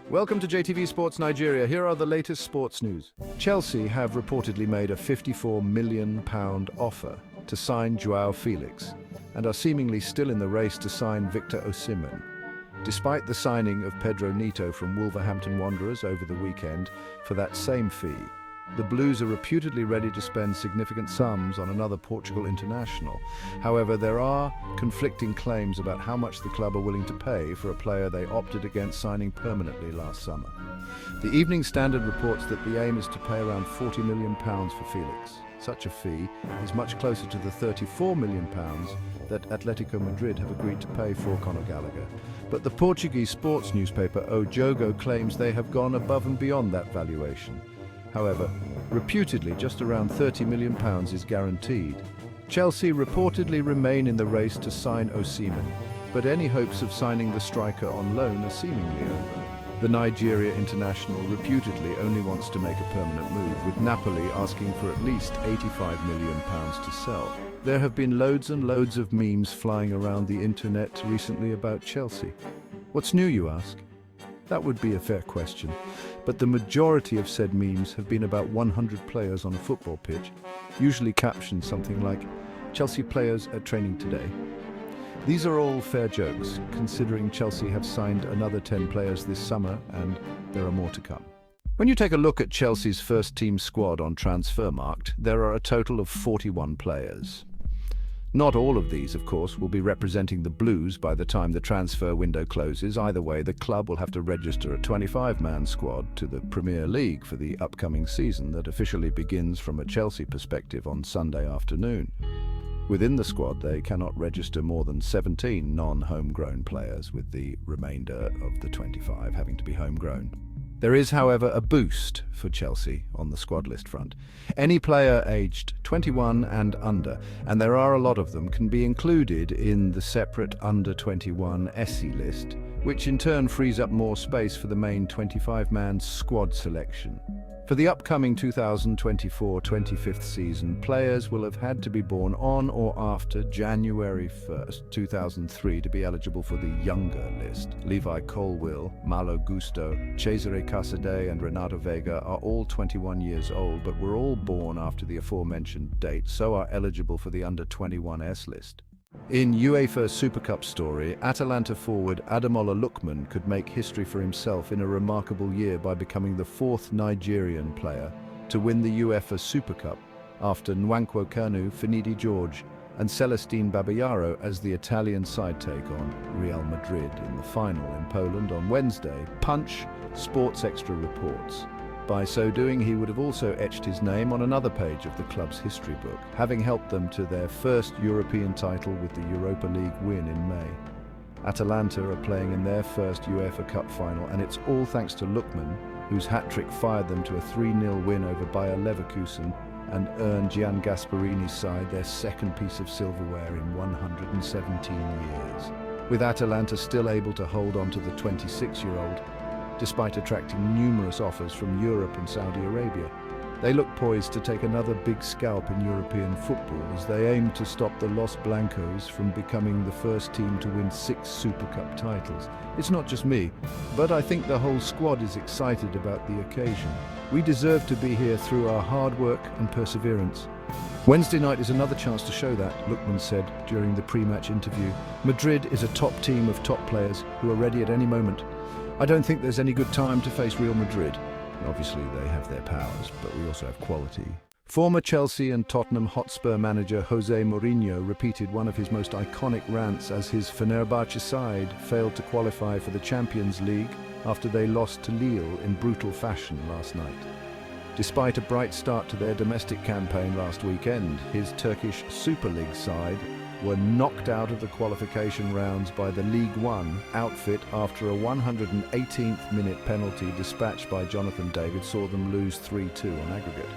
Welcome to JTV Sports Nigeria. Here are the latest sports news. Chelsea have reportedly made a £54 million offer to sign João Felix and are seemingly still in the race to sign Victor Osimhen. Despite the signing of Pedro Neto from Wolverhampton Wanderers over the weekend for that same fee, the Blues are reputedly ready to spend significant sums on another Portugal international. However, there are conflicting claims about how much the club are willing to pay for a player they opted against signing permanently last summer. The Evening Standard reports that the aim is to pay around £40 million for Felix. Such a fee is much closer to the £34 million that Atletico Madrid have agreed to pay for Conor Gallagher. But the Portuguese sports newspaper O Jogo claims they have gone above and beyond that valuation. However, reputedly just around £30 million is guaranteed. Chelsea reportedly remain in the race to sign Osimhen, but any hopes of signing the striker on loan are seemingly over. The Nigeria international reputedly only wants to make a permanent move, with Napoli asking for at least £85 million to sell. There have been loads and loads of memes flying around the internet recently about Chelsea. What's new, you ask? That would be a fair question, but the majority of said memes have been about 100 players on a football pitch, usually captioned something like, "Chelsea players at training today." These are all fair jokes, considering Chelsea have signed another 10 players this summer and there are more to come. When you take a look at Chelsea's first team squad on Transfermarkt, there are a total of 41 players. Not all of these, of course, will be representing the Blues by the time the transfer window closes. Either way, the club will have to register a 25-man squad to the Premier League for the upcoming season that officially begins from a Chelsea perspective on Sunday afternoon. Within the squad, they cannot register more than 17 non-homegrown players, with the remainder of the 25 having to be homegrown. There is, however, a boost for Chelsea on the squad list front. Any player aged 21 and under, and there are a lot of them, can be included in the separate under-21 SE list, which in turn frees up more space for the main 25-man squad selection. For the upcoming 2024-25 season, players will have had to be born on or after January 1st, 2003 to be eligible for the younger list. Levi Colwill, Malo Gusto, Cesare Casadei and Renato Vega are all 21 years old, but were all born after the aforementioned date, so are eligible for the under-21s list. In UEFA Super Cup story, Atalanta forward Ademola Lookman could make history for himself in a remarkable year by becoming the fourth Nigerian player to win the UEFA Super Cup, after Nwankwo Kanu, Finidi George and Celestine Babayaro as the Italian side take on Real Madrid in the final in Poland on Wednesday. Punch Sports Extra reports. By so doing, he would have also etched his name on another page of the club's history book, having helped them to their first European title with the Europa League win in May. Atalanta are playing in their first UEFA Cup final, and it's all thanks to Lookman, whose hat-trick fired them to a 3-0 win over Bayer Leverkusen and earned Gian Gasparini's side their second piece of silverware in 117 years. With Atalanta still able to hold on to the 26-year-old, despite attracting numerous offers from Europe and Saudi Arabia. They look poised to take another big scalp in European football as they aim to stop the Los Blancos from becoming the first team to win 6 Super Cup titles. It's not just me, but I think the whole squad is excited about the occasion. We deserve to be here through our hard work and perseverance. Wednesday night is another chance to show that, Lookman said during the pre-match interview. Madrid is a top team of top players who are ready at any moment. I don't think there's any good time to face Real Madrid. Obviously, they have their powers, but we also have quality. Former Chelsea and Tottenham Hotspur manager Jose Mourinho repeated one of his most iconic rants as his Fenerbahce side failed to qualify for the Champions League after they lost to Lille in brutal fashion last night. Despite a bright start to their domestic campaign last weekend, his Turkish Super League side were knocked out of the qualification rounds by the League One outfit after a 118th minute penalty dispatched by Jonathan David saw them lose 3-2 on aggregate.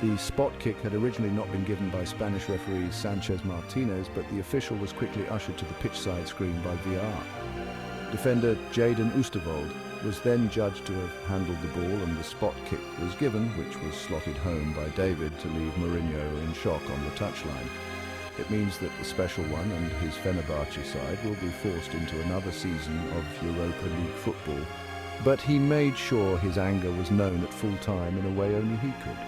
The spot kick had originally not been given by Spanish referee Sanchez Martinez, but the official was quickly ushered to the pitchside screen by VAR. Defender Jadon Oosterwolde was then judged to have handled the ball, and the spot kick was given, which was slotted home by David to leave Mourinho in shock on the touchline. It means that the special one and his Fenerbahce side will be forced into another season of Europa League football But he made sure his anger was known at full time in a way only he could.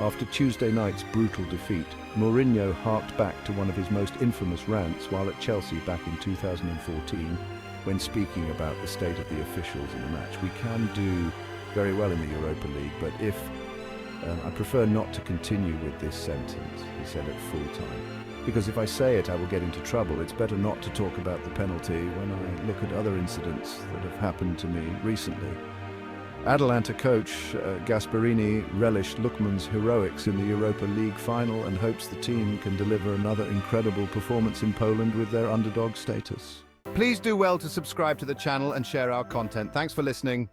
After Tuesday night's brutal defeat, Mourinho harked back to one of his most infamous rants while at Chelsea back in 2014, when speaking about the state of the officials in the match. We can do very well in the Europa League, but I prefer not to continue with this sentence, he said at full time. Because if I say it, I will get into trouble. It's better not to talk about the penalty when I look at other incidents that have happened to me recently. Atalanta coach Gasperini relished Lookman's heroics in the Europa League final and hopes the team can deliver another incredible performance in Poland with their underdog status. Please do well to subscribe to the channel and share our content. Thanks for listening.